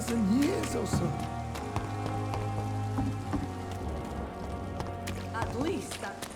2,000 years or so. At least that.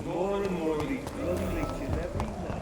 More and more of these bloody leeches every night.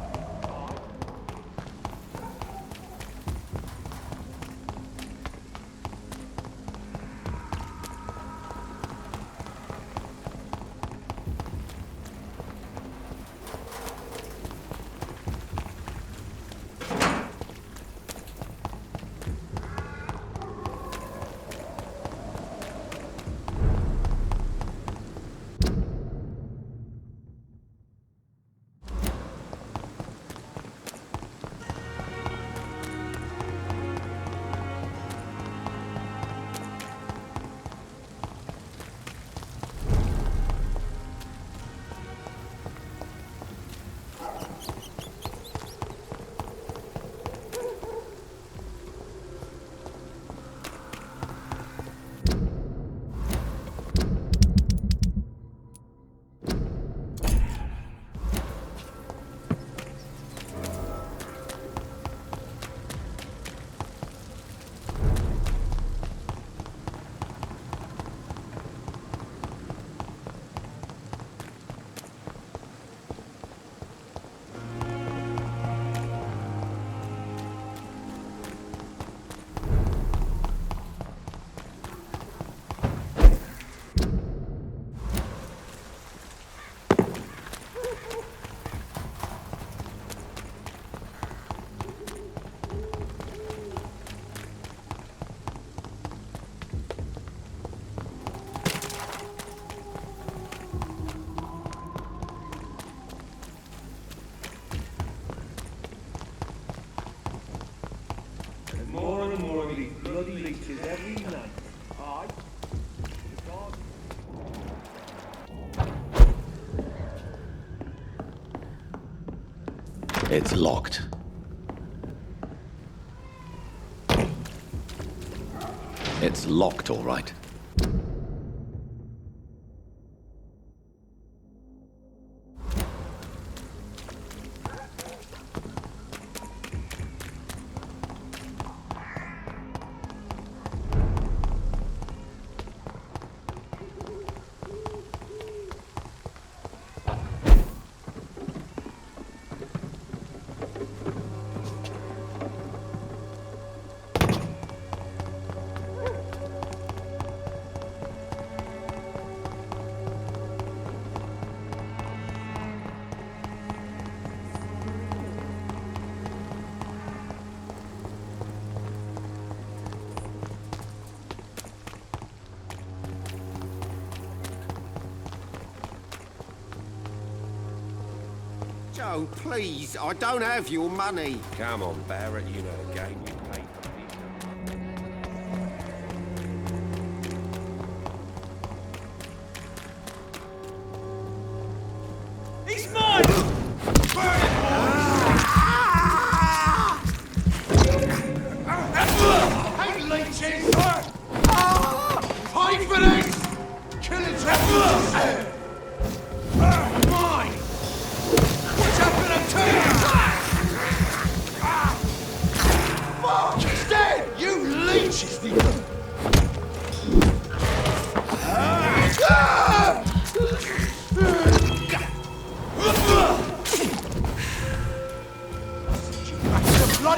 More and more of these bloody leeches every night. Aye. It's locked. It's locked, all right. Joe, please, I don't have your money. Come on, Barrett, you know the game. You pay for it. He's mine! Hey, leeches! Pay for this! Killing travelers! Mine! What's happening to you? Fuck! He's dead! You leeches!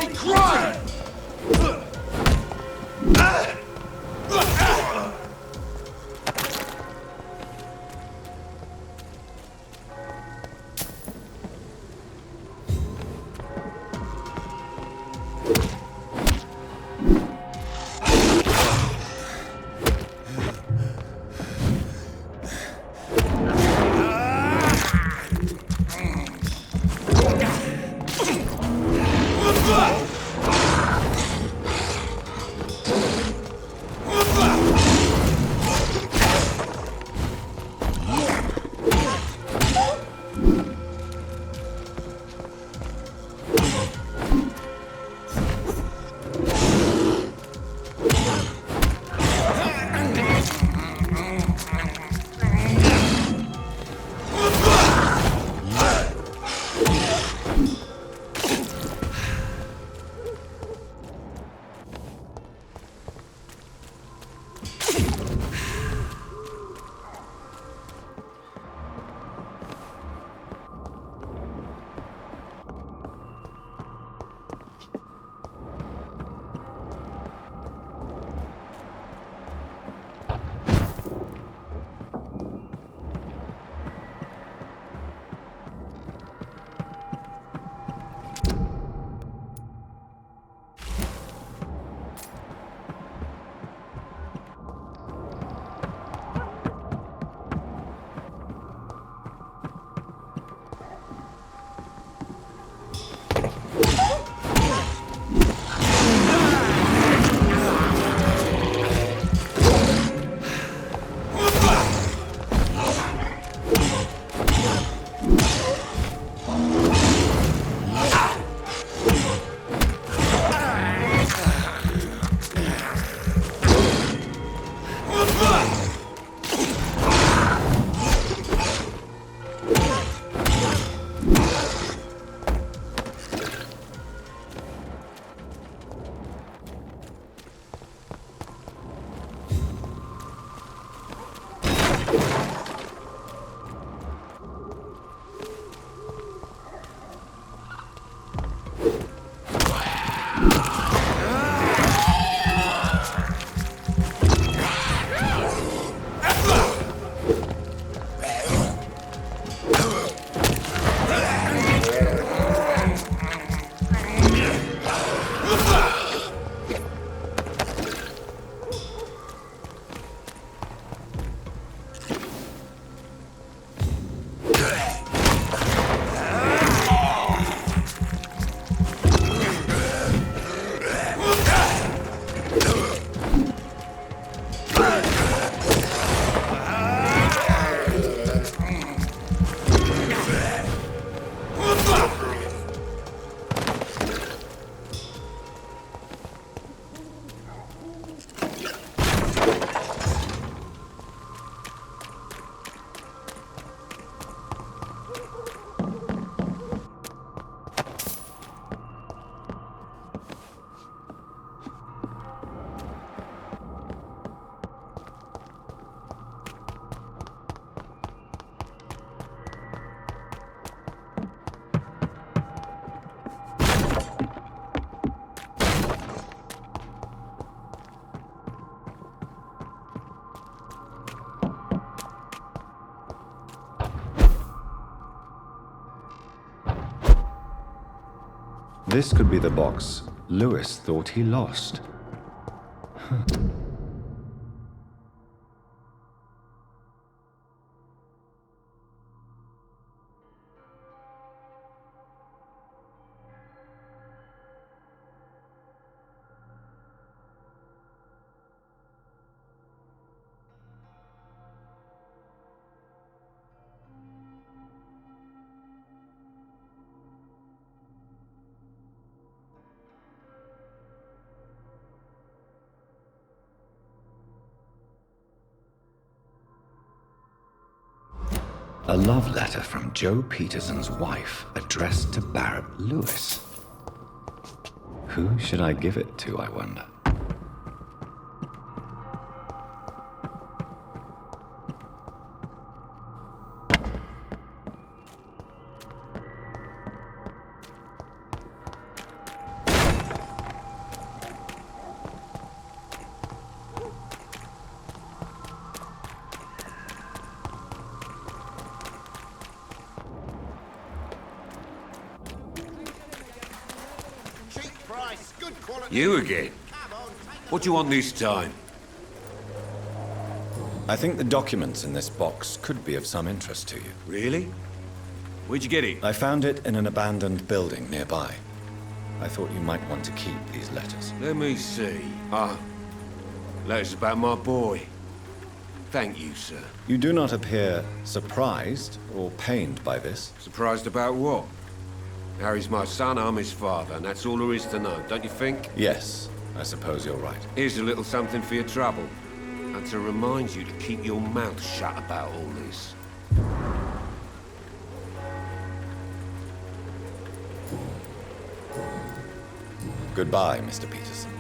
bloody crime! This could be the box Lewis thought he lost. A love letter from Joe Peterson's wife, addressed to Barrett Lewis. Who should I give it to, I wonder? Good quality. You again? Come on, take What do you want this time? I think the documents in this box could be of some interest to you. Really? Where'd you get it? I found it in an abandoned building nearby. I thought you might want to keep these letters. Let me see. Letters about my boy. Thank you, sir. You do not appear surprised or pained by this. Surprised about what? Harry's my son, I'm his father, and that's all there is to know, don't you think? Yes, I suppose you're right. Here's a little something for your trouble. And to remind you to keep your mouth shut about all this. Goodbye, Mr. Peterson.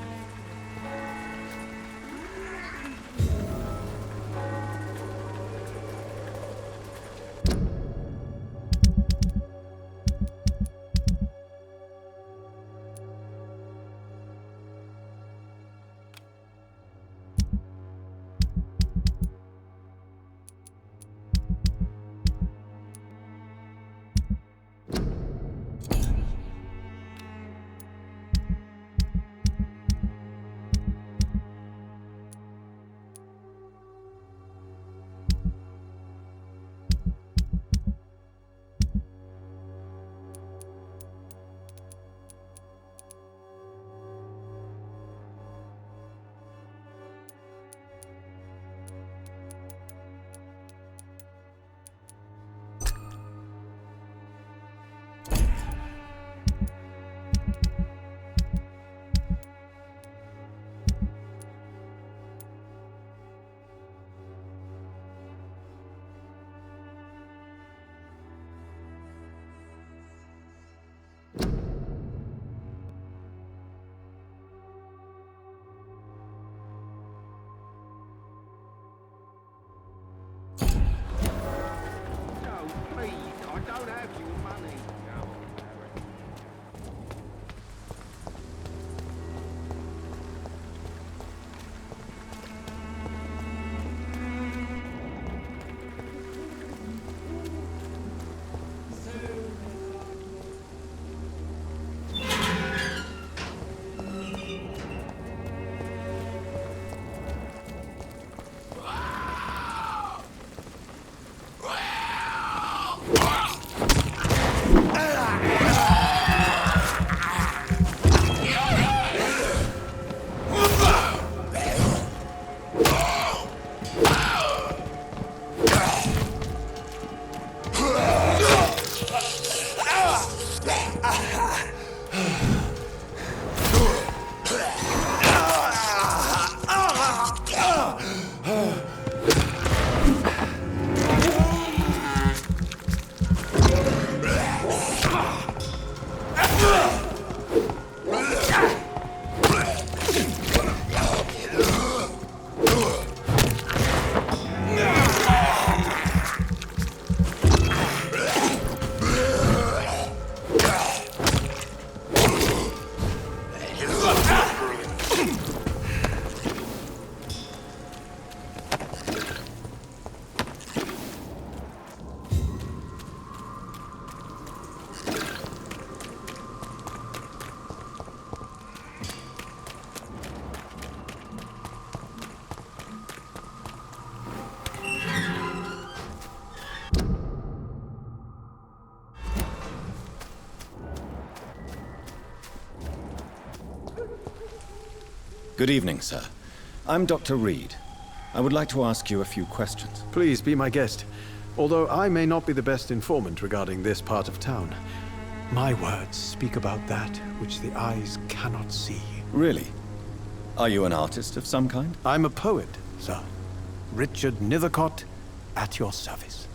Good evening, sir. I'm Dr. Reed. I would like to ask you a few questions. Please be my guest. Although I may not be the best informant regarding this part of town, my words speak about that which the eyes cannot see. Really? Are you an artist of some kind? I'm a poet, sir. Richard Nethercott, at your service.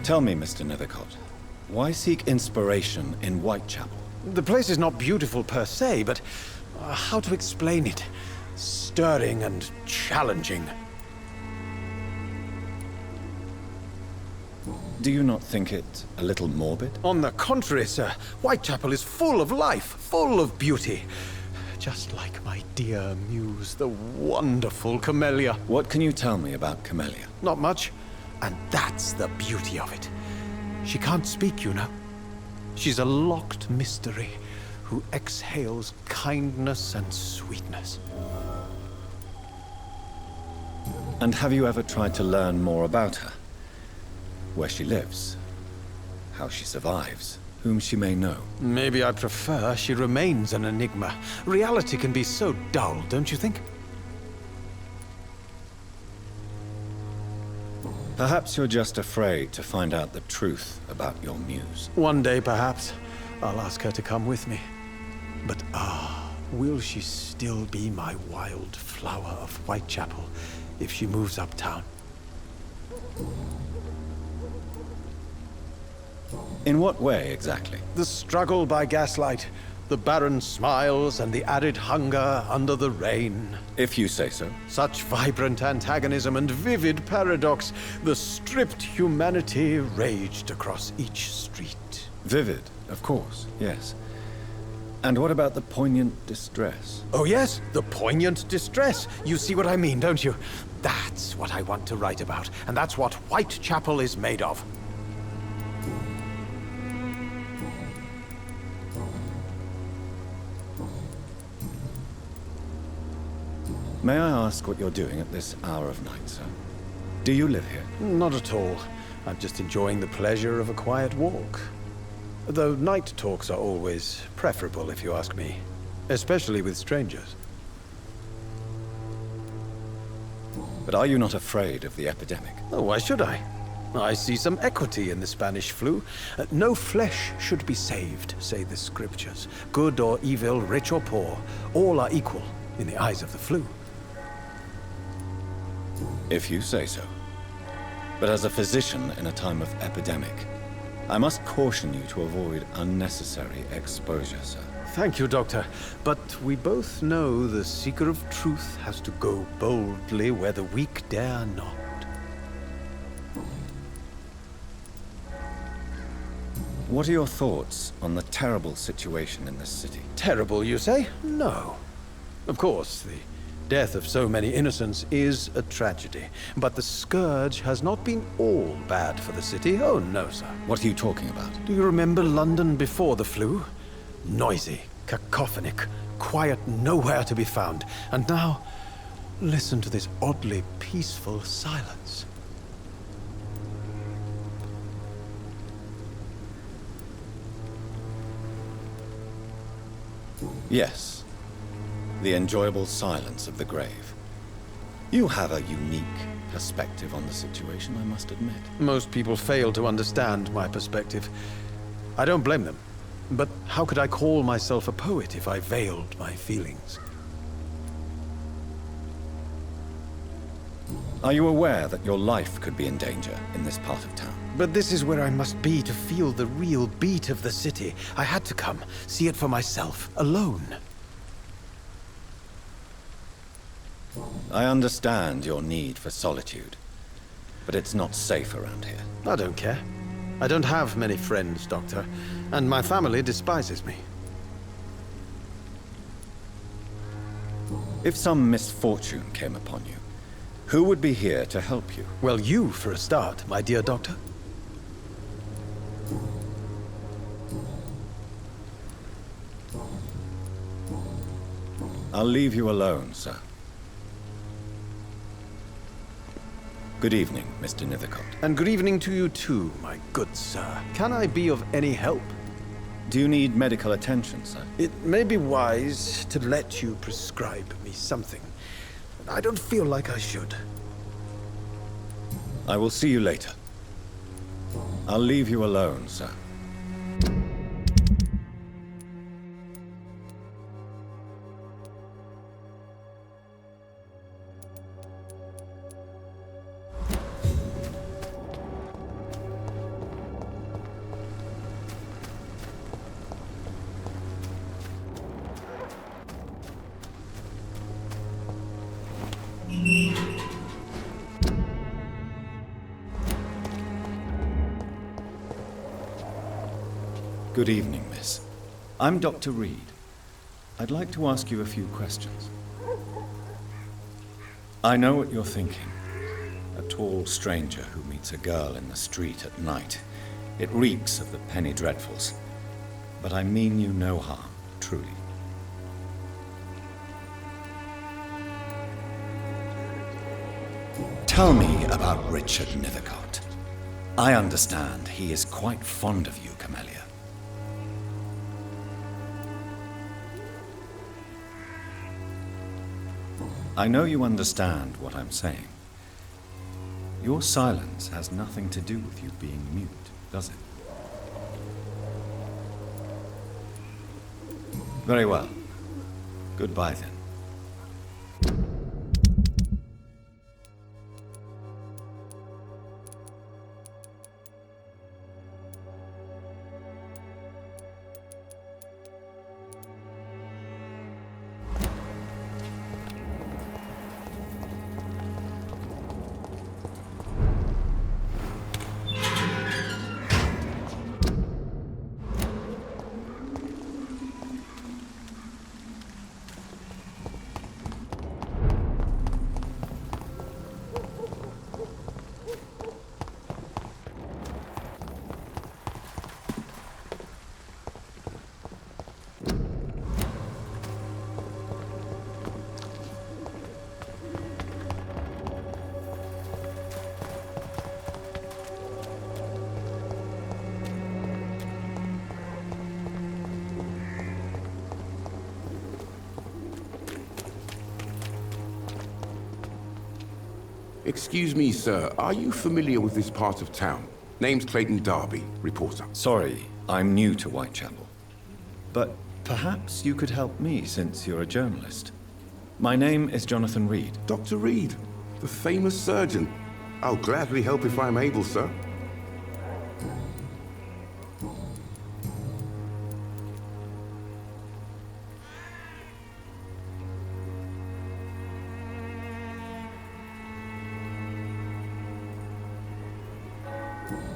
Tell me, Mr. Nethercott, why seek inspiration in Whitechapel? The place is not beautiful per se, but how to explain it? Stirring and challenging. Do you not think it a little morbid? On the contrary, sir. Whitechapel is full of life, full of beauty. Just like my dear muse, the wonderful Camellia. What can you tell me about Camellia? Not much, and that's the beauty of it. She can't speak, you know. She's a locked mystery who exhales kindness and sweetness. And have you ever tried to learn more about her? Where she lives? How she survives? Whom she may know? Maybe I prefer she remains an enigma. Reality can be so dull, don't you think? Perhaps you're just afraid to find out the truth about your muse. One day, perhaps, I'll ask her to come with me. But will she still be my wild flower of Whitechapel if she moves uptown? In what way, exactly? The struggle by gaslight, the barren smiles and the added hunger under the rain. If you say so. Such vibrant antagonism and vivid paradox, the stripped humanity raged across each street. Vivid, of course, yes. And what about the poignant distress? Oh yes, the poignant distress. You see what I mean, don't you? That's what I want to write about, and that's what Whitechapel is made of. May I ask what you're doing at this hour of night, sir? Do you live here? Not at all. I'm just enjoying the pleasure of a quiet walk. Though night talks are always preferable, if you ask me. Especially with strangers. But are you not afraid of the epidemic? Oh, why should I? I see some equity in the Spanish flu. No flesh should be saved, say the scriptures. Good or evil, rich or poor, all are equal in the eyes of the flu. If you say so. But as a physician in a time of epidemic, I must caution you to avoid unnecessary exposure, sir. Thank you, Doctor. But we both know the seeker of truth has to go boldly where the weak dare not. What are your thoughts on the terrible situation in this city? Terrible, you say? No. Of course, the death of so many innocents is a tragedy. But the scourge has not been all bad for the city. Oh, no, sir. What are you talking about? Do you remember London before the flu? Noisy, cacophonic, quiet nowhere to be found. And now, listen to this oddly peaceful silence. Yes. The enjoyable silence of the grave. You have a unique perspective on the situation, I must admit. Most people fail to understand my perspective. I don't blame them. But how could I call myself a poet if I veiled my feelings? Are you aware that your life could be in danger in this part of town? But this is where I must be to feel the real beat of the city. I had to come, see it for myself, alone. I understand your need for solitude, but it's not safe around here. I don't care. I don't have many friends, Doctor, and my family despises me. If some misfortune came upon you, who would be here to help you? Well, you, for a start, my dear Doctor. I'll leave you alone, sir. Good evening, Mr. Nethercott. And good evening to you too, my good sir. Can I be of any help? Do you need medical attention, sir? It may be wise to let you prescribe me something. I don't feel like I should. I will see you later. I'll leave you alone, sir. Good evening, miss. I'm Dr. Reed. I'd like to ask you a few questions. I know what you're thinking. A tall stranger who meets a girl in the street at night It reeks of the penny dreadfuls. But I mean you no harm, truly. Tell me about Richard Nethercott. I understand he is quite fond of you, Camellia. I know you understand what I'm saying. Your silence has nothing to do with you being mute, does it? Very well. Goodbye then. Excuse me, sir. Are you familiar with this part of town? Name's Clayton Darby, reporter. Sorry, I'm new to Whitechapel. But perhaps you could help me since you're a journalist. My name is Jonathan Reed. Dr. Reed, the famous surgeon. I'll gladly help if I'm able, sir.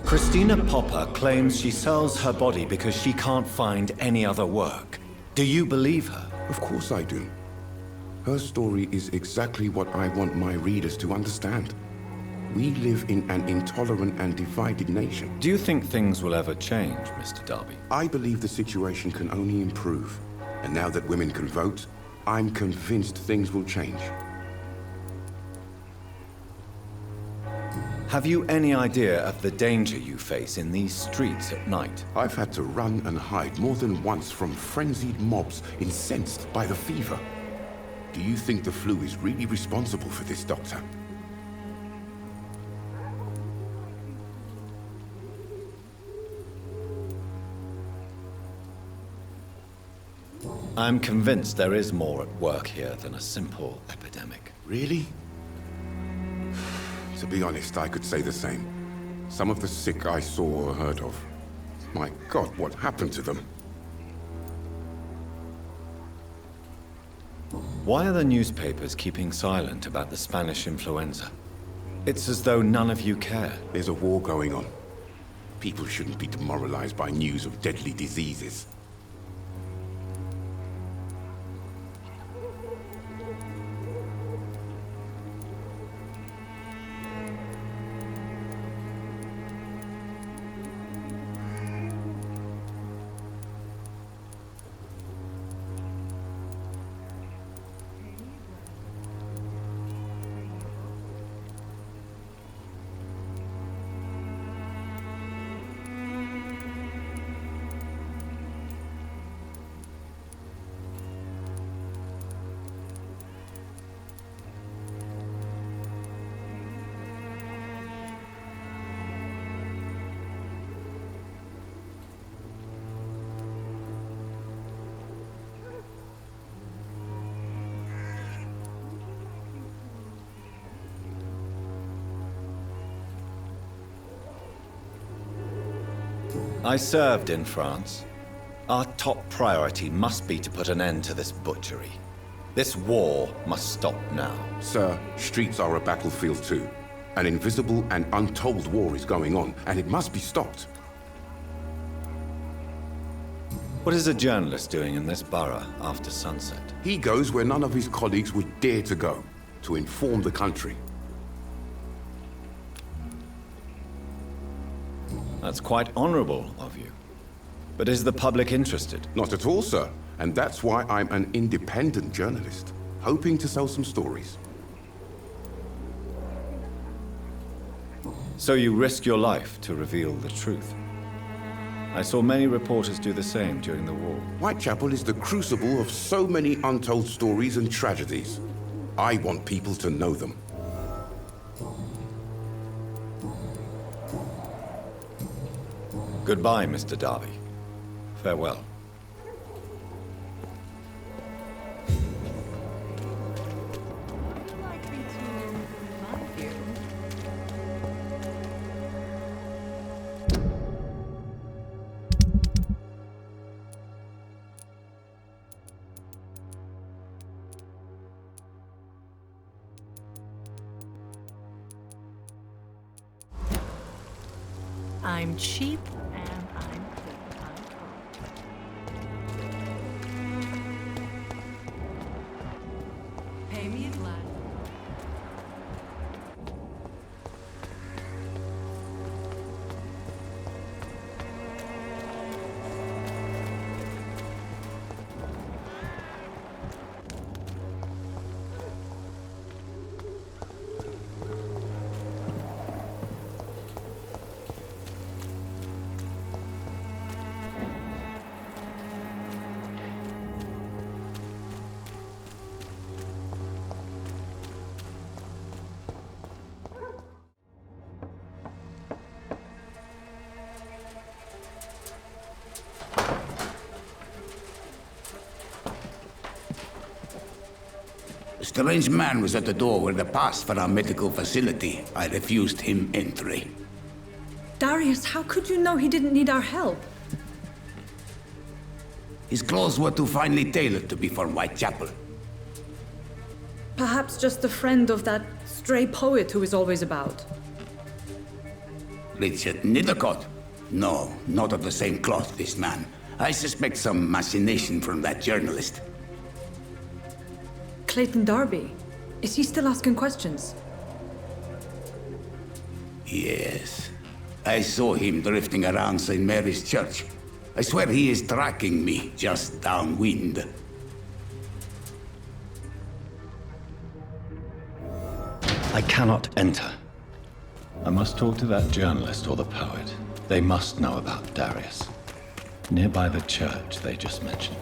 Christina Popper claims she sells her body because she can't find any other work. Do you believe her? Of course I do. Her story is exactly what I want my readers to understand. We live in an intolerant and divided nation. Do you think things will ever change, Mr. Darby? I believe the situation can only improve. And now that women can vote, I'm convinced things will change. Have you any idea of the danger you face in these streets at night? I've had to run and hide more than once from frenzied mobs incensed by the fever. Do you think the flu is really responsible for this, Doctor? I'm convinced there is more at work here than a simple epidemic. Really? To be honest, I could say the same. Some of the sick I saw or heard of. My God, what happened to them? Why are the newspapers keeping silent about the Spanish influenza? It's as though none of you care. There's a war going on. People shouldn't be demoralized by news of deadly diseases. I served in France. Our top priority must be to put an end to this butchery. This war must stop now. Sir, streets are a battlefield too. An invisible and untold war is going on, and it must be stopped. What is a journalist doing in this borough after sunset? He goes where none of his colleagues would dare to go, to inform the country. That's quite honorable of you. But is the public interested? Not at all, sir. And that's why I'm an independent journalist, hoping to sell some stories. So you risk your life to reveal the truth. I saw many reporters do the same during the war. Whitechapel is the crucible of so many untold stories and tragedies. I want people to know them. Goodbye, Mr. Darby. Farewell. I'm cheap and I'm quick. Pay me in Latin. A strange man was at the door with a pass for our medical facility. I refused him entry. Darius, how could you know he didn't need our help? His clothes were too finely tailored to be from Whitechapel. Perhaps just a friend of that stray poet who is always about. Richard Nethercott? No, not of the same cloth, this man. I suspect some machination from that journalist. Clayton Darby. Is he still asking questions? Yes. I saw him drifting around St. Mary's Church. I swear he is tracking me just downwind. I cannot enter. I must talk to that journalist or the poet. They must know about Darius. Nearby the church they just mentioned.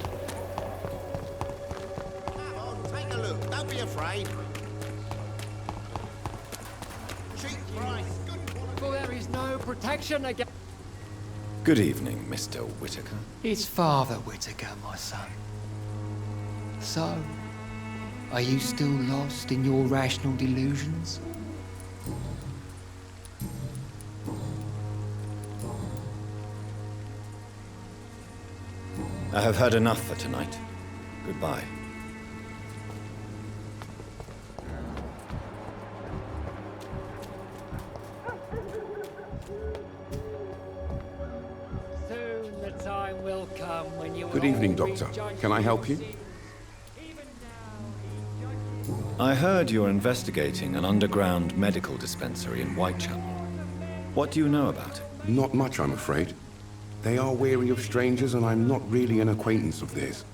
Come on, take a look. Don't be afraid. Cheap price, good quality. For there is no protection against... Good evening, Mr. Whitaker. It's Father Whitaker, my son. So, are you still lost in your rational delusions? I have heard enough for tonight. Goodbye. Soon the time will come when you will Good evening, all Doctor. rejoice Can I help you? Even now, I heard you're investigating an underground medical dispensary in Whitechapel. What do you know about it? Not much, I'm afraid. They are wary of strangers, and I'm not really an acquaintance of theirs.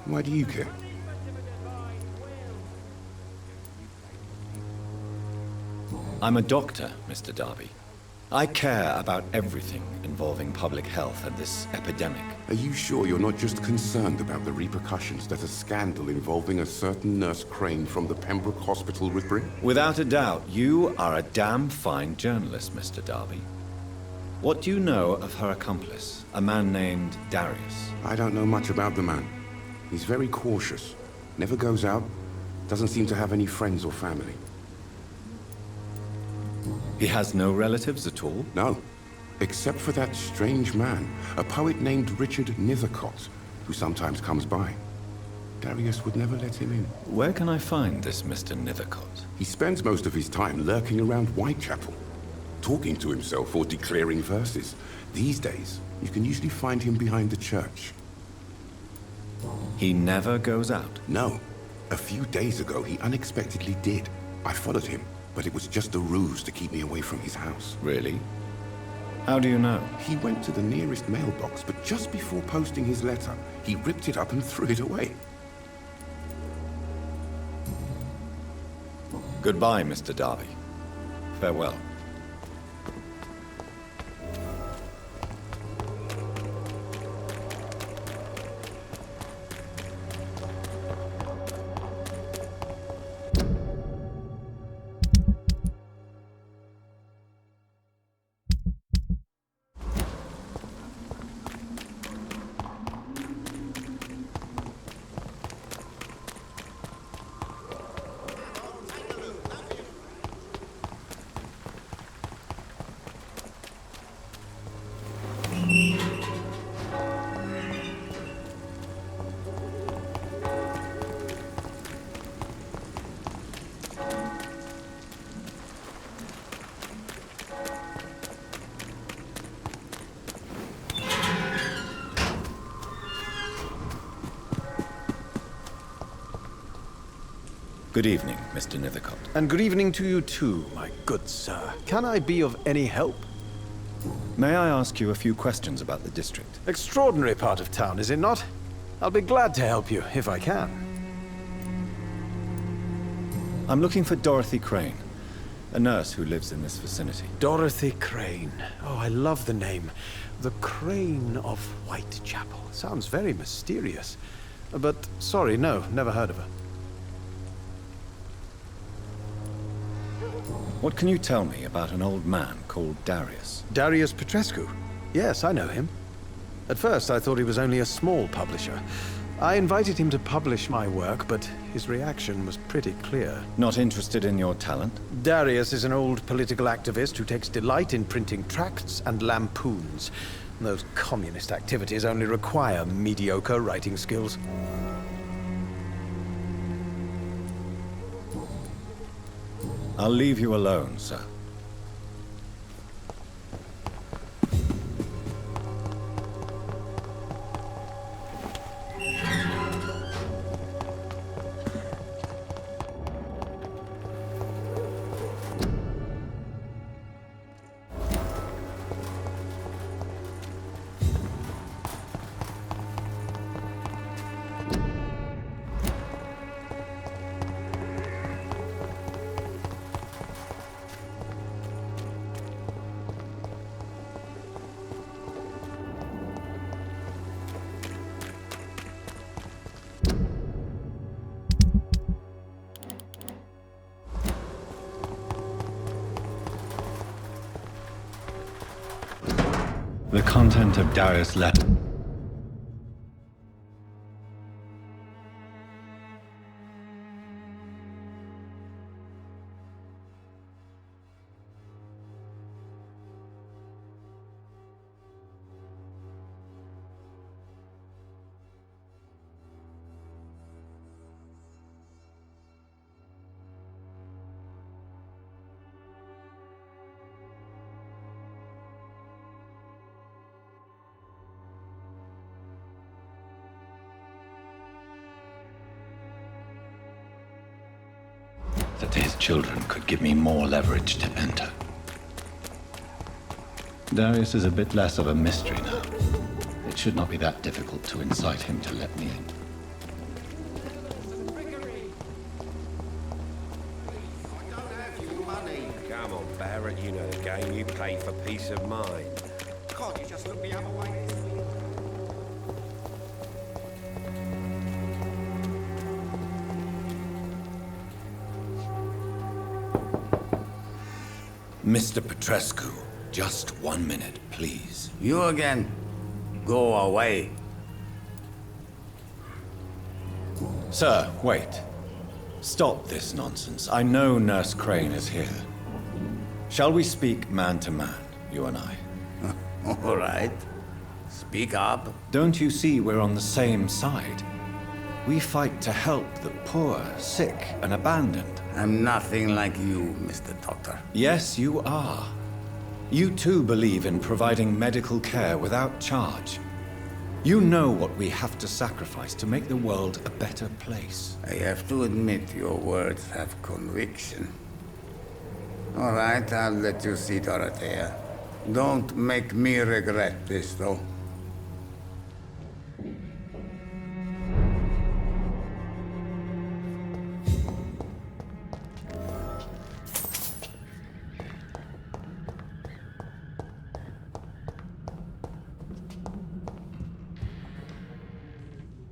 Why do you care? I'm a doctor, Mr. Darby. I care about everything involving public health and this epidemic. Are you sure you're not just concerned about the repercussions that a scandal involving a certain Nurse Crane from the Pembroke Hospital would bring? Without a doubt, you are a damn fine journalist, Mr. Darby. What do you know of her accomplice, a man named Darius? I don't know much about the man. He's very cautious. Never goes out. Doesn't seem to have any friends or family. He has no relatives at all? No. Except for that strange man, a poet named Richard Nethercott, who sometimes comes by. Darius would never let him in. Where can I find this Mr. Nethercott? He spends most of his time lurking around Whitechapel, talking to himself or declaring verses. These days, you can usually find him behind the church. He never goes out? No. A few days ago, he unexpectedly did. I followed him, but it was just a ruse to keep me away from his house. Really? How do you know? He went to the nearest mailbox, but just before posting his letter, he ripped it up and threw it away. Goodbye, Mr. Darby. Farewell. Good evening, Mr. Nithercott. And good evening to you too, my good sir. Can I be of any help? May I ask you a few questions about the district? Extraordinary part of town, is it not? I'll be glad to help you, if I can. I'm looking for Dorothy Crane, a nurse who lives in this vicinity. Dorothy Crane. Oh, I love the name. The Crane of Whitechapel. Sounds very mysterious. But, sorry, no, never heard of her. What can you tell me about an old man called Darius? Darius Petrescu? Yes, I know him. At first, I thought he was only a small publisher. I invited him to publish my work, but his reaction was pretty clear. Not interested in your talent? Darius is an old political activist who takes delight in printing tracts and lampoons. Those communist activities only require mediocre writing skills. I'll leave you alone, sir. The content of Darius' letter. That his children could give me more leverage to enter. Darius is a bit less of a mystery now. It should not be that difficult to incite him to let me in. Come on, Barrett, you know the game. You pay for peace of mind. Can't you just look the other way? Mr. Petrescu, just 1 minute, please. You again? Go away. Sir, wait. Stop this nonsense. I know Nurse Crane is here. Shall we speak man to man, you and I? All right. Speak up. Don't you see we're on the same side? We fight to help the poor, sick, and abandoned. I'm nothing like you, Mr. Doctor. Yes, you are. You too believe in providing medical care without charge. You know what we have to sacrifice to make the world a better place. I have to admit your words have conviction. All right, I'll let you see Dorothea. Don't make me regret this, though.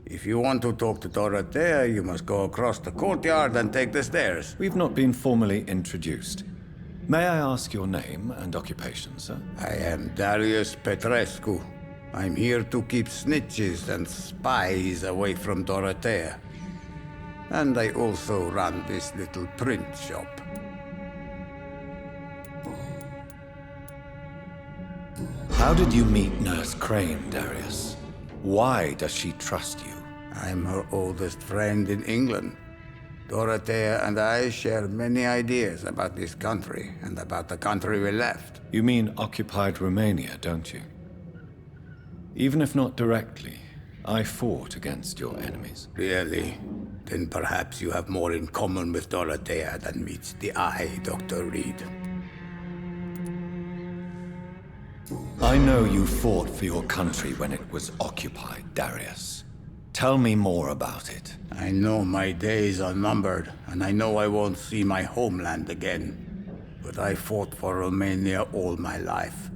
If you want to talk to Dorothea, you must go across the courtyard and take the stairs. We've not been formally introduced. May I ask your name and occupation, sir? I am Darius Petrescu. I'm here to keep snitches and spies away from Dorothea. And I also run this little print shop. How did you meet Nurse Crane, Darius? Why does she trust you? I'm her oldest friend in England. Dorothea and I share many ideas about this country and about the country we left. You mean occupied Romania, don't you? Even if not directly, I fought against your enemies. Really? Then perhaps you have more in common with Dorothea than meets the eye, Dr. Reed. I know you fought for your country when it was occupied, Darius. Tell me more about it. I know my days are numbered, and I know I won't see my homeland again. But I fought for Romania all my life,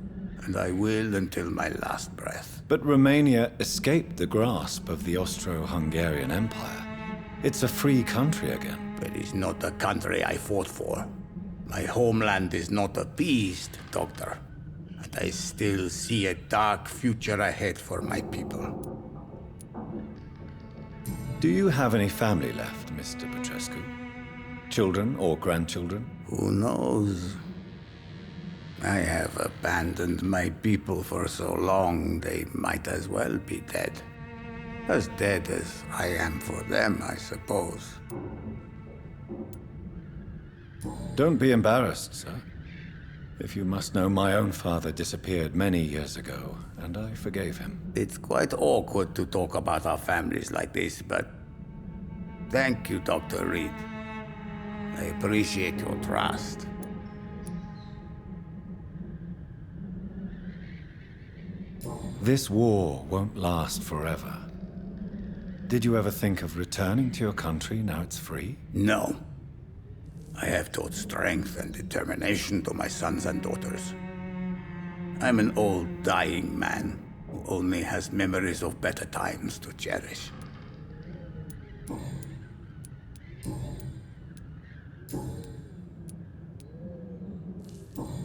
and I will until my last breath. But Romania escaped the grasp of the Austro-Hungarian Empire. It's a free country again. But it's not the country I fought for. My homeland is not appeased, Doctor. And I still see a dark future ahead for my people. Do you have any family left, Mr. Petrescu? Children or grandchildren? Who knows? I have abandoned my people for so long, they might as well be dead. As dead as I am for them, I suppose. Don't be embarrassed, sir. If you must know, my own father disappeared many years ago, and I forgave him. It's quite awkward to talk about our families like this, but thank you, Dr. Reed. I appreciate your trust. This war won't last forever. Did you ever think of returning to your country now it's free? No. I have taught strength and determination to my sons and daughters. I'm an old, dying man who only has memories of better times to cherish.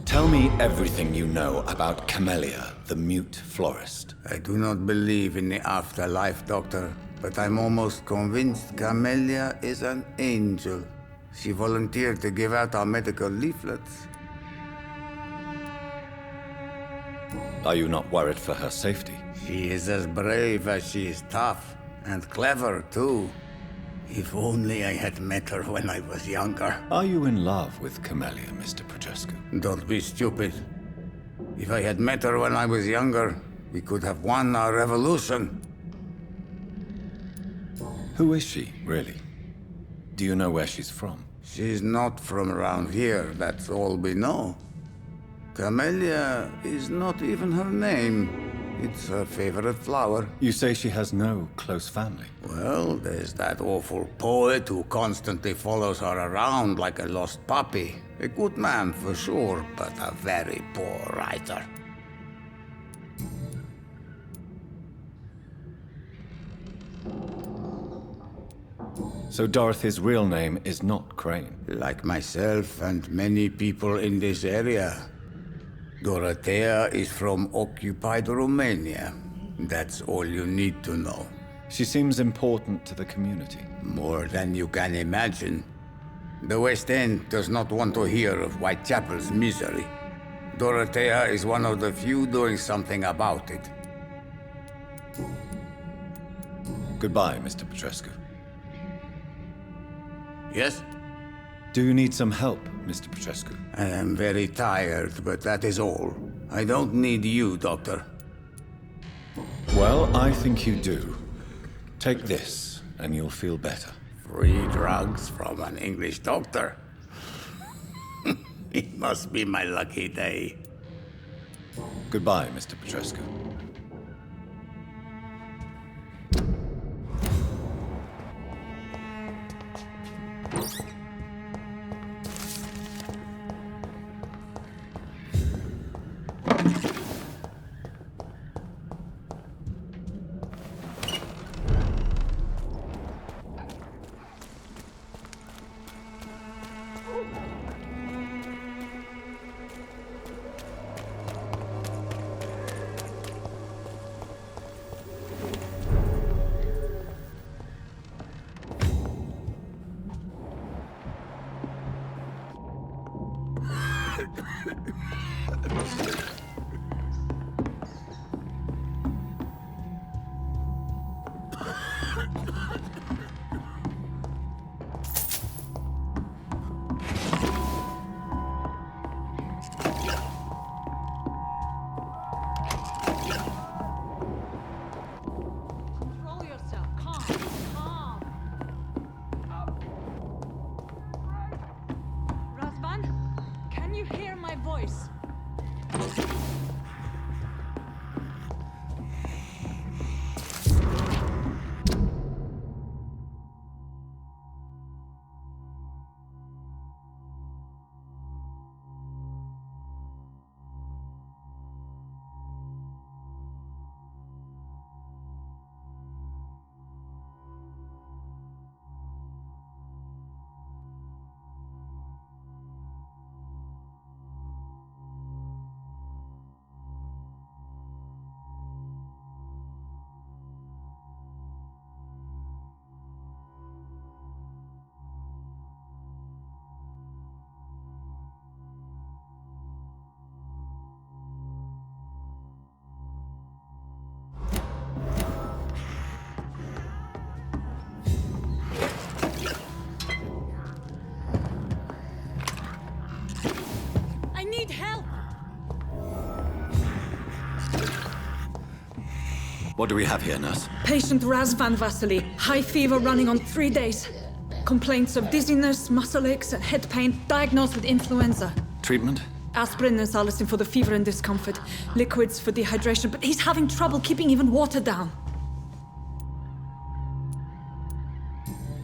Tell me everything you know about Camellia, the mute florist. I do not believe in the afterlife, Doctor, but I'm almost convinced Camellia is an angel. She volunteered to give out our medical leaflets. Are you not worried for her safety? She is as brave as she is tough, and clever, too. If only I had met her when I was younger. Are you in love with Camellia, Mr. Petrescu? Don't be stupid. If I had met her when I was younger, we could have won our revolution. Who is she, really? Do you know where she's from? She's not from around here, that's all we know. Camellia is not even her name. It's her favorite flower. You say she has no close family? Well, there's that awful poet who constantly follows her around like a lost puppy. A good man for sure, but a very poor writer. So Dorothy's real name is not Crane? Like myself and many people in this area. Dorothea is from occupied Romania. That's all you need to know. She seems important to the community. More than you can imagine. The West End does not want to hear of Whitechapel's misery. Dorothea is one of the few doing something about it. Goodbye, Mr. Petrescu. Yes? Do you need some help, Mr. Petrescu? I am very tired, but that is all. I don't need you, Doctor. Well, I think you do. Take this, and you'll feel better. Free drugs from an English doctor? It must be my lucky day. Goodbye, Mr. Petrescu. What do we have here, nurse? Patient Razvan Vasily. High fever running on 3 days. Complaints of dizziness, muscle aches, and head pain. Diagnosed with influenza. Treatment? Aspirin and salicin for the fever and discomfort. Liquids for dehydration, but he's having trouble keeping even water down.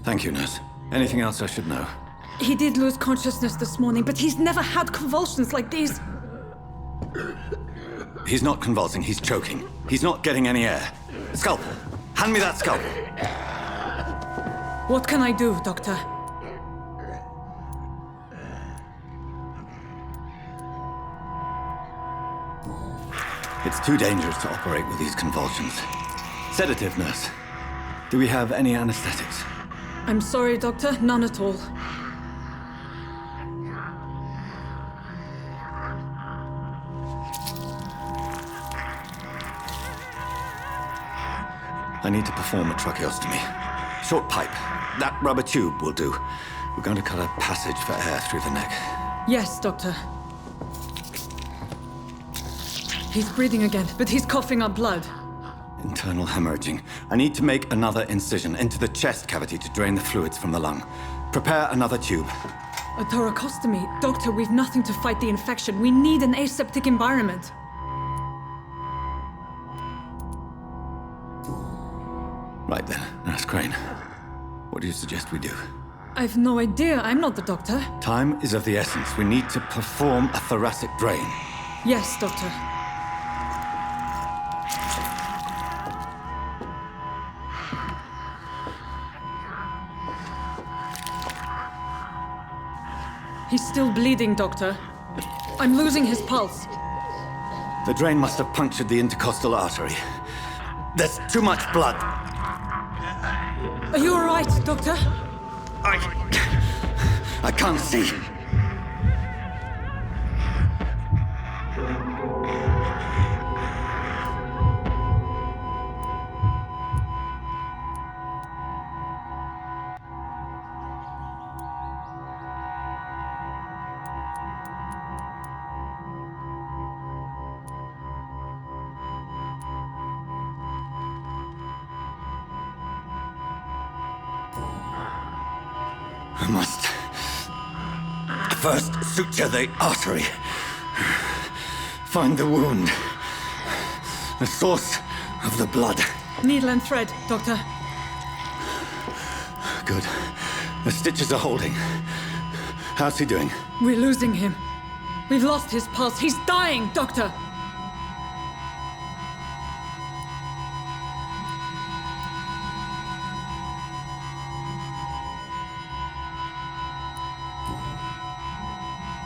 Thank you, nurse. Anything else I should know? He did lose consciousness this morning, but he's never had convulsions like these. He's not convulsing, he's choking. He's not getting any air. Scalpel! Hand me that scalpel! What can I do, Doctor? It's too dangerous to operate with these convulsions. Sedative, nurse. Do we have any anesthetics? I'm sorry, Doctor. None at all. I need to perform a tracheostomy. Short pipe. That rubber tube will do. We're going to cut a passage for air through the neck. Yes, Doctor. He's breathing again, but he's coughing up blood. Internal hemorrhaging. I need to make another incision into the chest cavity to drain the fluids from the lung. Prepare another tube. A thoracostomy? Doctor, we've nothing to fight the infection. We need an aseptic environment. Right then, Nurse Crane. What do you suggest we do? I've no idea. I'm not the doctor. Time is of the essence. We need to perform a thoracic drain. Yes, Doctor. He's still bleeding, Doctor. I'm losing his pulse. The drain must have punctured the intercostal artery. There's too much blood. Are you all right, Doctor? I can't see. I must first suture the artery. Find the wound. The source of the blood. Needle and thread, Doctor. Good. The stitches are holding. How's he doing? We're losing him. We've lost his pulse. He's dying, Doctor!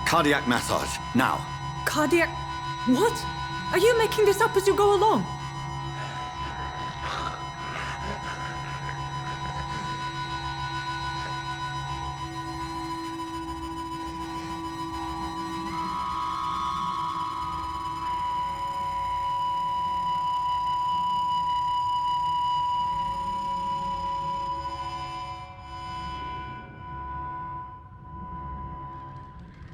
Cardiac massage, now. Cardiac... What? Are you making this up as you go along?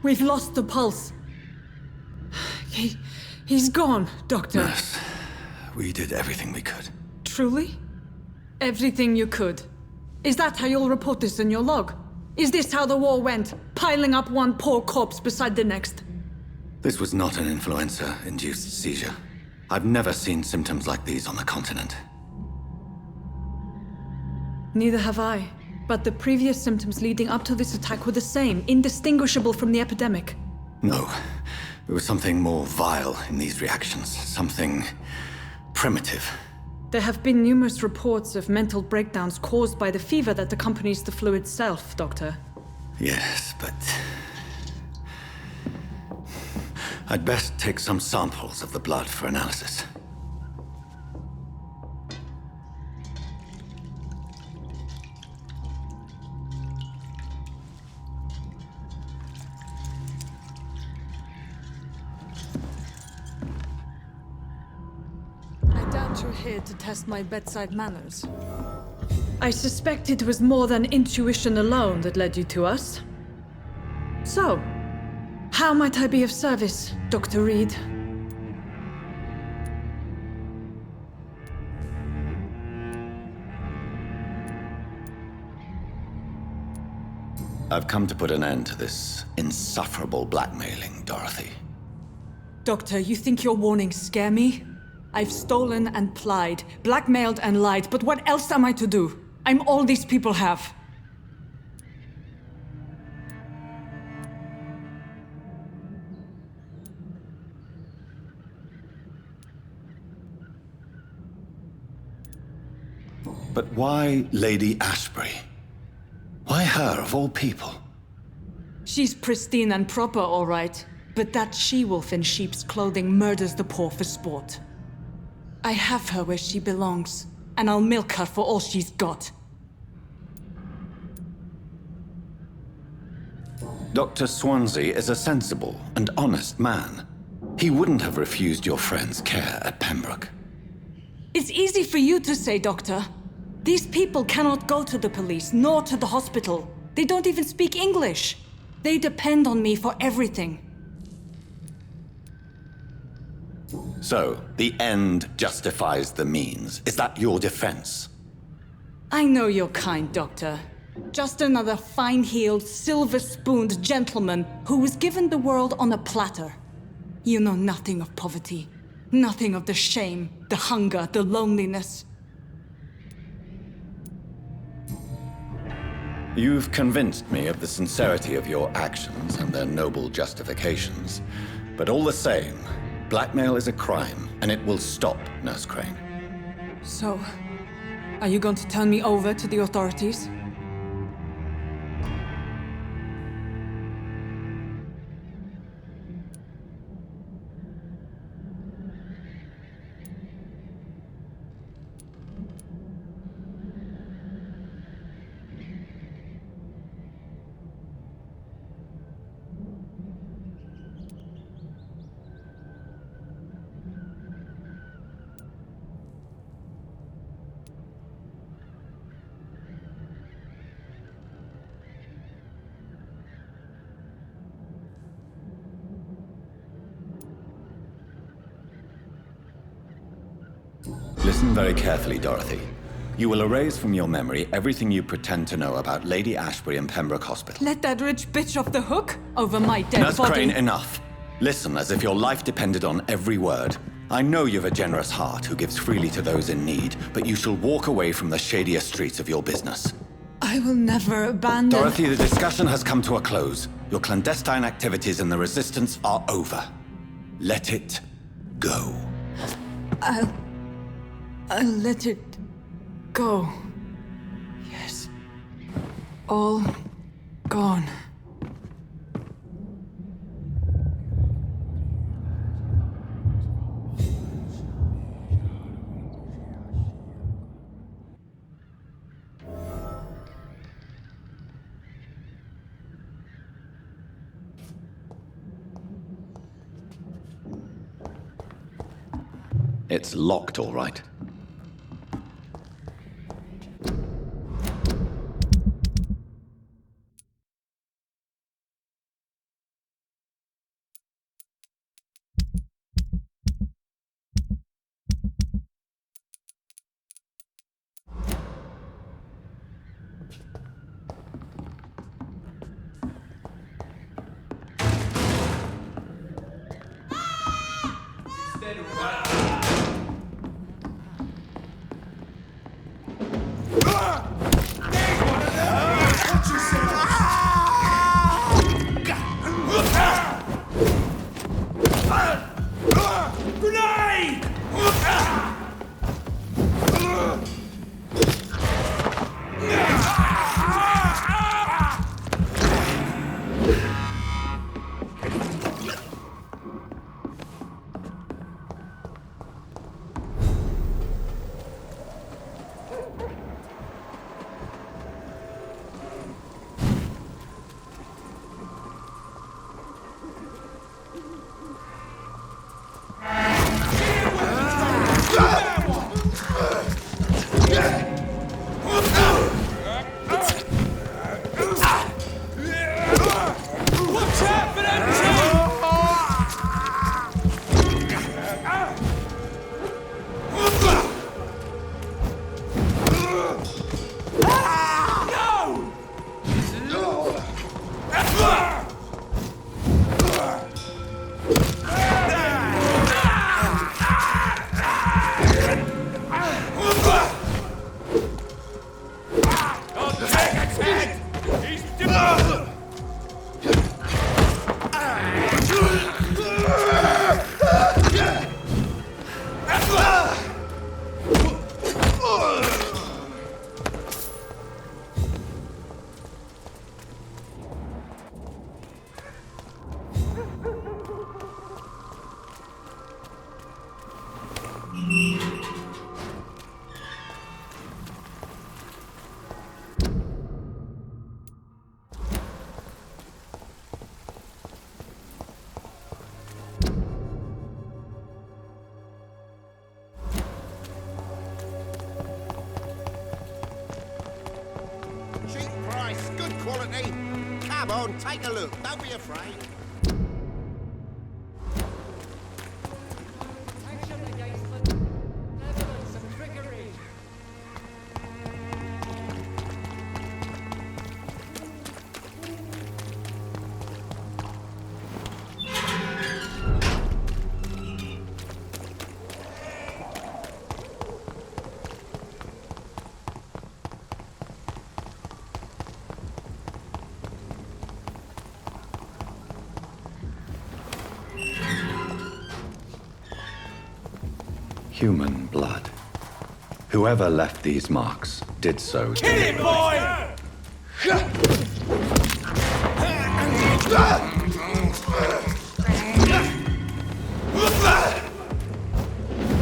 We've lost the pulse. He's gone, Doctor. Nurse, we did everything we could. Truly? Everything you could? Is that how you'll report this in your log? Is this how the war went? Piling up one poor corpse beside the next? This was not an influenza-induced seizure. I've never seen symptoms like these on the continent. Neither have I. But the previous symptoms leading up to this attack were the same, indistinguishable from the epidemic. No. There was something more vile in these reactions. Something primitive. There have been numerous reports of mental breakdowns caused by the fever that accompanies the flu itself, Doctor. Yes, but... I'd best take some samples of the blood for analysis. You're here to test my bedside manners. I suspect it was more than intuition alone that led you to us. So, how might I be of service, Dr. Reed? I've come to put an end to this insufferable blackmailing, Dorothy. Doctor, you think your warnings scare me? I've stolen and plied, blackmailed and lied, but what else am I to do? I'm all these people have. But why Lady Ashbury? Why her, of all people? She's pristine and proper, all right. But that she-wolf in sheep's clothing murders the poor for sport. I have her where she belongs, and I'll milk her for all she's got. Dr. Swansea is a sensible and honest man. He wouldn't have refused your friend's care at Pembroke. It's easy for you to say, Doctor. These people cannot go to the police, nor to the hospital. They don't even speak English. They depend on me for everything. So, the end justifies the means. Is that your defense? I know you're kind, Doctor. Just another fine-heeled, silver-spooned gentleman who was given the world on a platter. You know nothing of poverty. Nothing of the shame, the hunger, the loneliness. You've convinced me of the sincerity of your actions and their noble justifications. But all the same, blackmail is a crime, and it will stop, Nurse Crane. So, are you going to turn me over to the authorities? Listen very carefully, Dorothy. You will erase from your memory everything you pretend to know about Lady Ashbury and Pembroke Hospital. Let that rich bitch off the hook over my dead Nurse body. Crane, enough. Listen as if your life depended on every word. I know you've a generous heart who gives freely to those in need, but you shall walk away from the shadier streets of your business. I will never abandon... Dorothy, the discussion has come to a close. Your clandestine activities in the Resistance are over. Let it go. I'll let it go. Yes. All gone. It's locked, all right. Come on, take a look. Don't be afraid. Human blood. Whoever left these marks did so. Kill him, boy!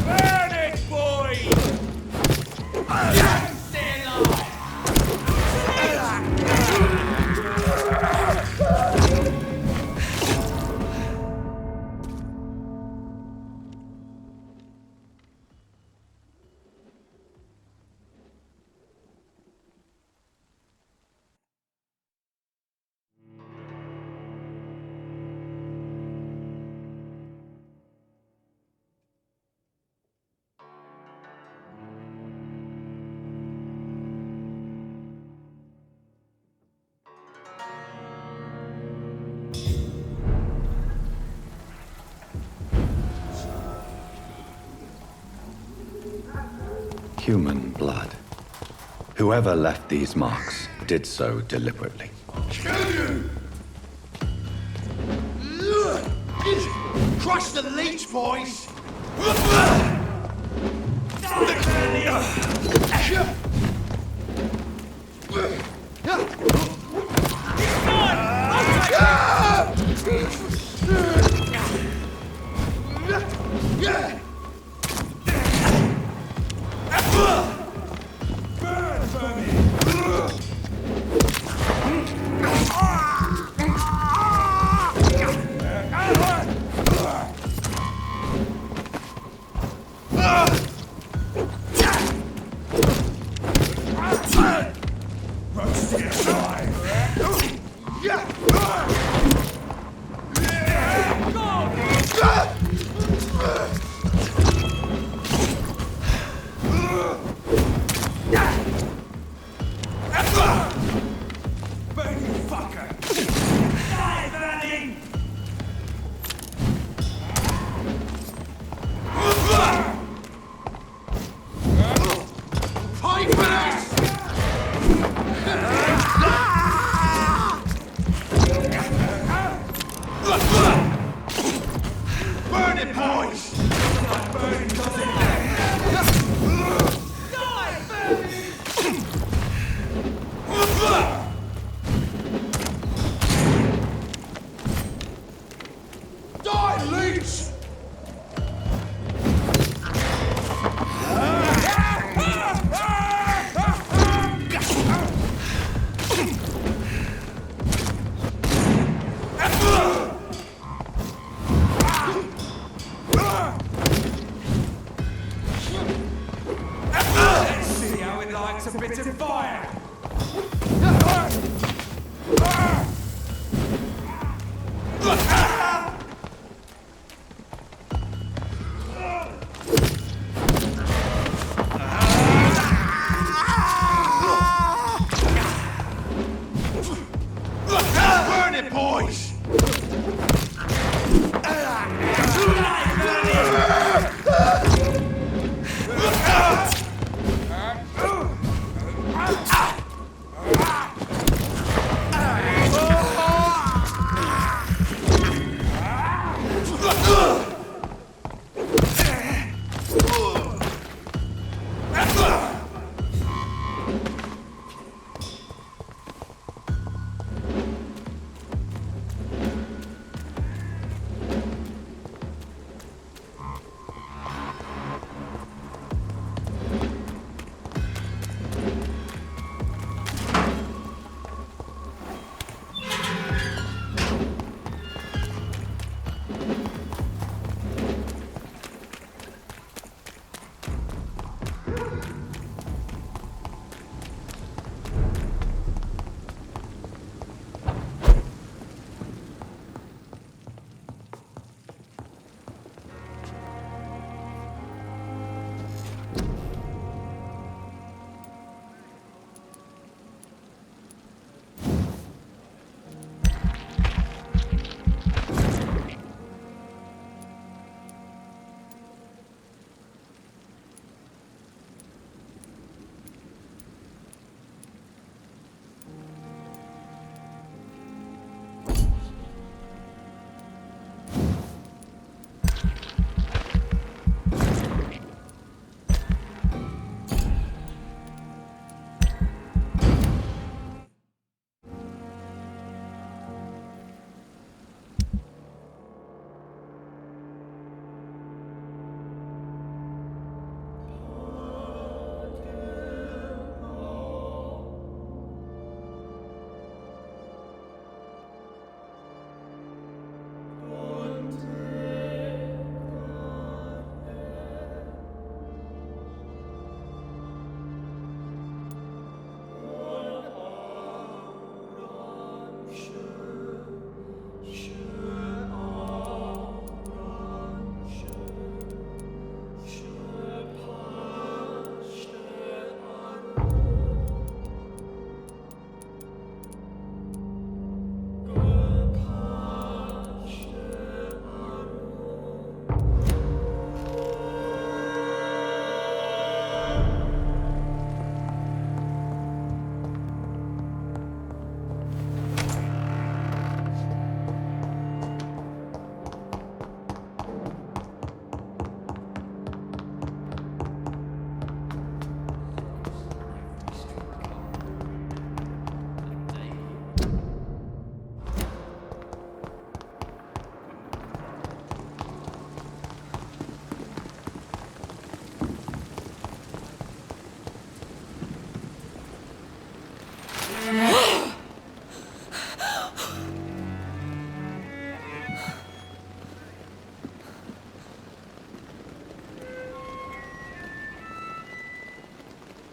Burn it, boy! Stay alive! Human blood. Whoever left these marks did so deliberately. Crush the leech, boys!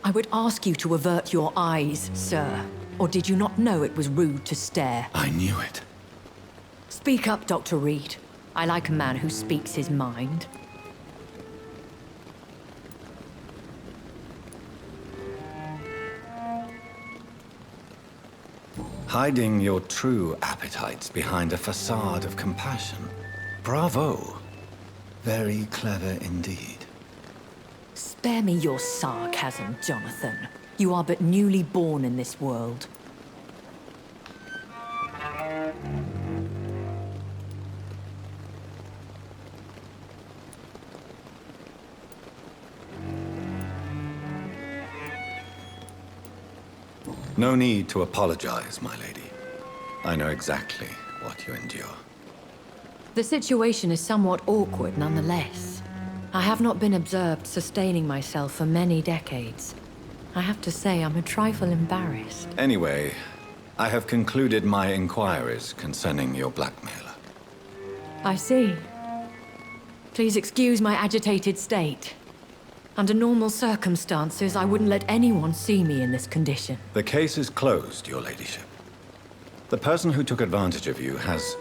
I would ask you to avert your eyes, sir. Or did you not know it was rude to stare? I knew it. Speak up, Dr. Reed. I like a man who speaks his mind. Hiding your true appetites behind a facade of compassion. Bravo. Very clever indeed. Spare me your sarcasm, Jonathan. You are but newly born in this world. No need to apologize, my lady. I know exactly what you endure. The situation is somewhat awkward nonetheless. I have not been observed sustaining myself for many decades. I have to say I'm a trifle embarrassed. Anyway, I have concluded my inquiries concerning your blackmailer. I see. Please excuse my agitated state. Under normal circumstances, I wouldn't let anyone see me in this condition. The case is closed, your ladyship. The person who took advantage of you has,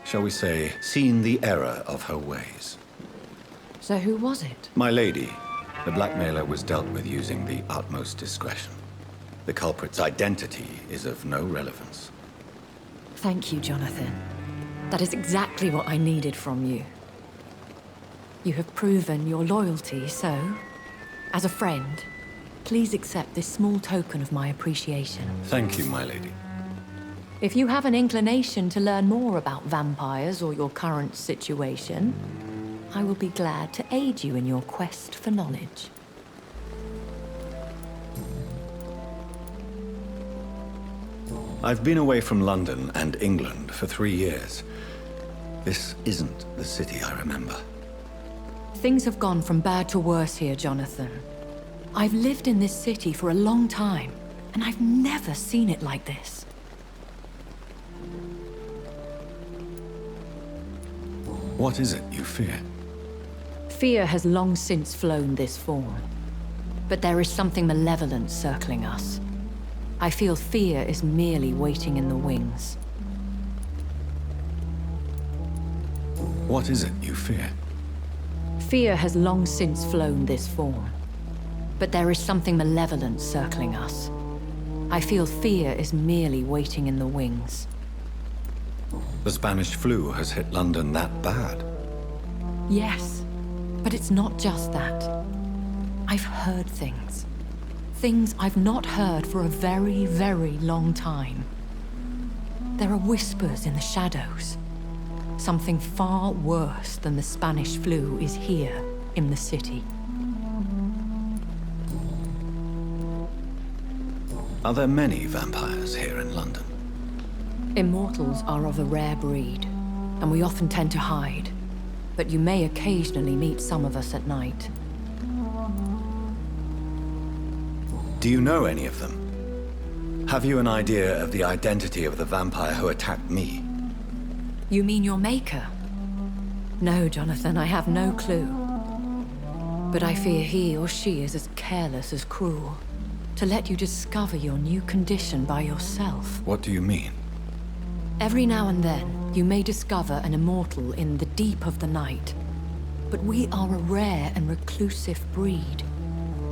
shall we say, seen the error of her ways. So who was it? My lady, the blackmailer was dealt with using the utmost discretion. The culprit's identity is of no relevance. Thank you, Jonathan. That is exactly what I needed from you. You have proven your loyalty, so, as a friend, please accept this small token of my appreciation. Thank you, my lady. If you have an inclination to learn more about vampires or your current situation, I will be glad to aid you in your quest for knowledge. I've been away from London and England for 3 years. This isn't the city I remember. Things have gone from bad to worse here, Jonathan. I've lived in this city for a long time, and I've never seen it like this. What is it you fear? Fear has long since flown this form. But there is something malevolent circling us. I feel fear is merely waiting in the wings. What is it you fear? Fear has long since flown this form. But there is something malevolent circling us. I feel fear is merely waiting in the wings. The Spanish flu has hit London that bad? Yes, but it's not just that. I've heard things. Things I've not heard for a very, very long time. There are whispers in the shadows. Something far worse than the Spanish flu is here in the city. Are there many vampires here in London? Immortals are of a rare breed, and we often tend to hide. But you may occasionally meet some of us at night. Do you know any of them? Have you an idea of the identity of the vampire who attacked me? You mean your maker? No, Jonathan, I have no clue. But I fear he or she is as careless as cruel. To let you discover your new condition by yourself. What do you mean? Every now and then, you may discover an immortal in the deep of the night. But we are a rare and reclusive breed.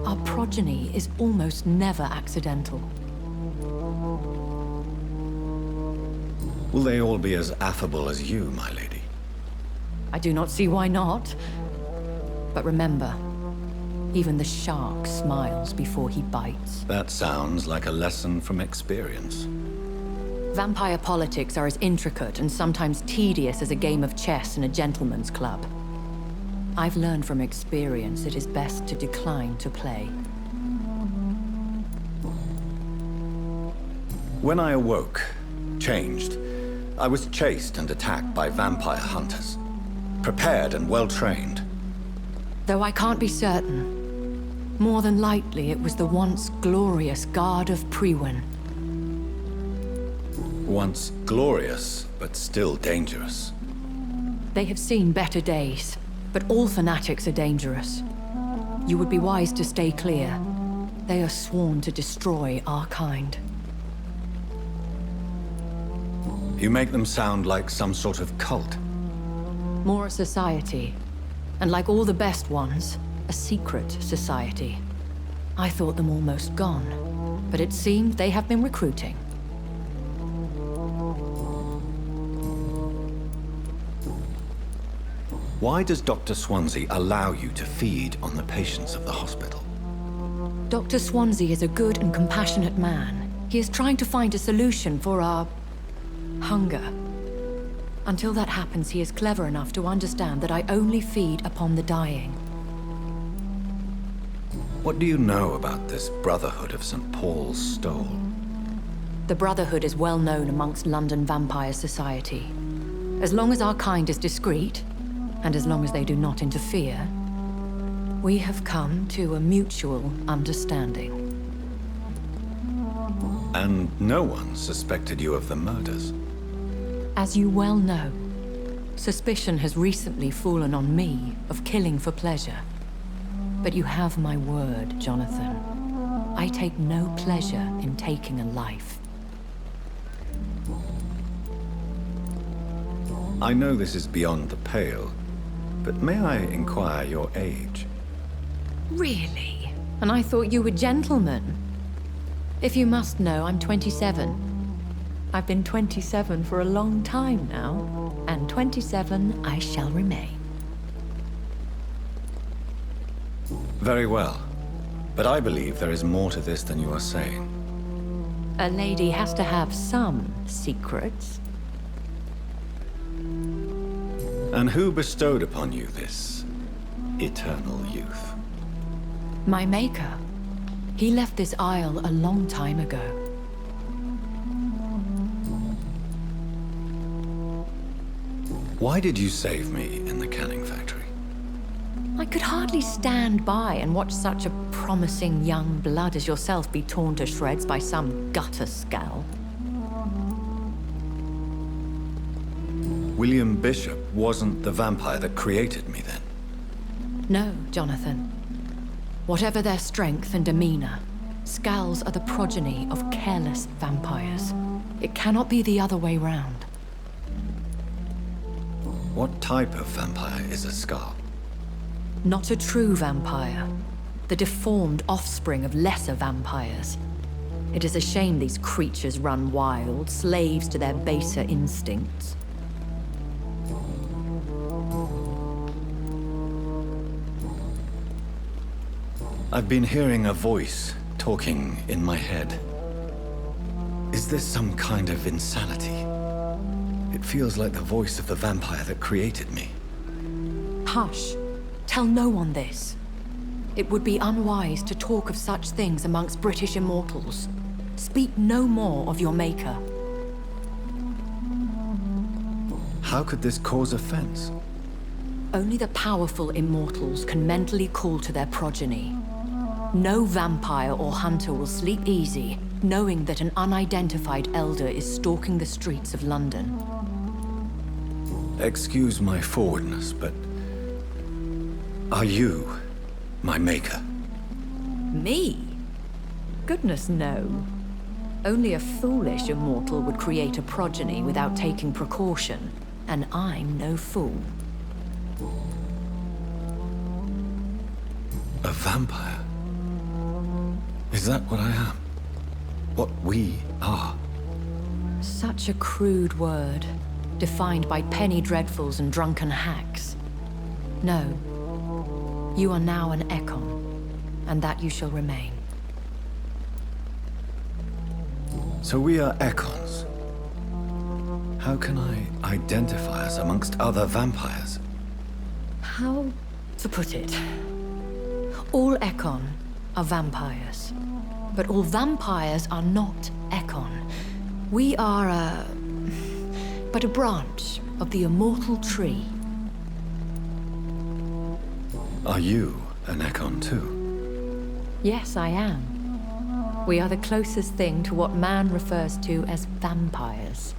Our progeny is almost never accidental. Will they all be as affable as you, my lady? I do not see why not. But remember, even the shark smiles before he bites. That sounds like a lesson from experience. Vampire politics are as intricate and sometimes tedious as a game of chess in a gentleman's club. I've learned from experience it is best to decline to play. When I awoke, changed, I was chased and attacked by vampire hunters. Prepared and well-trained. Though I can't be certain, more than likely it was the once glorious Guard of Priwen. Once glorious, but still dangerous. They have seen better days, but all fanatics are dangerous. You would be wise to stay clear. They are sworn to destroy our kind. You make them sound like some sort of cult. More a society. And like all the best ones, a secret society. I thought them almost gone, but it seemed they have been recruiting. Why does Dr. Swansea allow you to feed on the patients of the hospital? Dr. Swansea is a good and compassionate man. He is trying to find a solution for our hunger. Until that happens, he is clever enough to understand that I only feed upon the dying. What do you know about this Brotherhood of St. Paul's Stole? The Brotherhood is well known amongst London vampire society. As long as our kind is discreet, and as long as they do not interfere, we have come to a mutual understanding. And no one suspected you of the murders? As you well know, suspicion has recently fallen on me of killing for pleasure. But you have my word, Jonathan. I take no pleasure in taking a life. I know this is beyond the pale, but may I inquire your age? Really? And I thought you were gentlemen. If you must know, I'm 27. I've been 27 for a long time now, and 27 I shall remain. Very well, but I believe there is more to this than you are saying. A lady has to have some secrets. And who bestowed upon you this eternal youth? My maker. He left this isle a long time ago. Why did you save me in the canning factory? I could hardly stand by and watch such a promising young blood as yourself be torn to shreds by some gutter scowl. William Bishop wasn't the vampire that created me then? No, Jonathan. Whatever their strength and demeanor, Scowls are the progeny of careless vampires. It cannot be the other way round. What type of vampire is a Scowl? Not a true vampire. The deformed offspring of lesser vampires. It is a shame these creatures run wild, slaves to their baser instincts. I've been hearing a voice talking in my head. Is this some kind of insanity? It feels like the voice of the vampire that created me. Hush. Tell no one this. It would be unwise to talk of such things amongst British immortals. Speak no more of your maker. How could this cause offense? Only the powerful immortals can mentally call to their progeny. No vampire or hunter will sleep easy, knowing that an unidentified elder is stalking the streets of London. Excuse my forwardness, but... are you my maker? Me? Goodness, no. Only a foolish immortal would create a progeny without taking precaution, and I'm no fool. A vampire? Is that what I am? What we are? Such a crude word, defined by penny dreadfuls and drunken hacks. No. You are now an Ekon, and that you shall remain. So we are Ekons. How can I identify us amongst other vampires? How to put it? All Ekon are vampires. But all vampires are not Ekon. We are but a branch of the immortal tree. Are you an Ekon too? Yes, I am. We are the closest thing to what man refers to as vampires.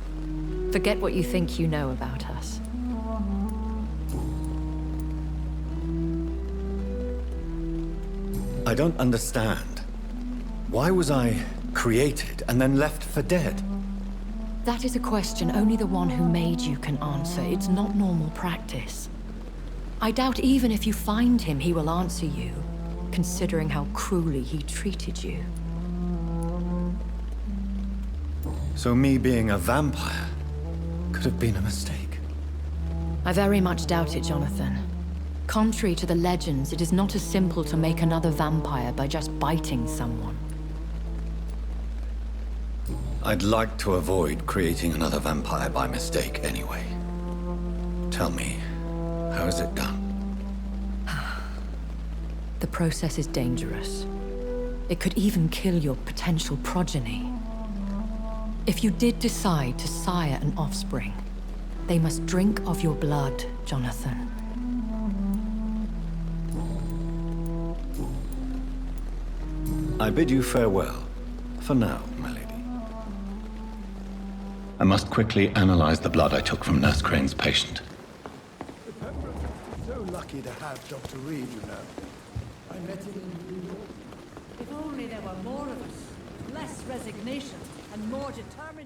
Forget what you think you know about us. I don't understand. Why was I created and then left for dead? That is a question only the one who made you can answer. It's not normal practice. I doubt even if you find him, he will answer you, considering how cruelly he treated you. So me being a vampire could have been a mistake. I very much doubt it, Jonathan. Contrary to the legends, it is not as simple to make another vampire by just biting someone. I'd like to avoid creating another vampire by mistake anyway. Tell me, how is it done? The process is dangerous. It could even kill your potential progeny. If you did decide to sire an offspring, they must drink of your blood, Jonathan. I bid you farewell, for now, my lady. I must quickly analyze the blood I took from Nurse Crane's patient. The Pembrokes are so lucky to have Dr. Reed, you know. I met him in New York. If only there were more of us. Less resignation and more determination.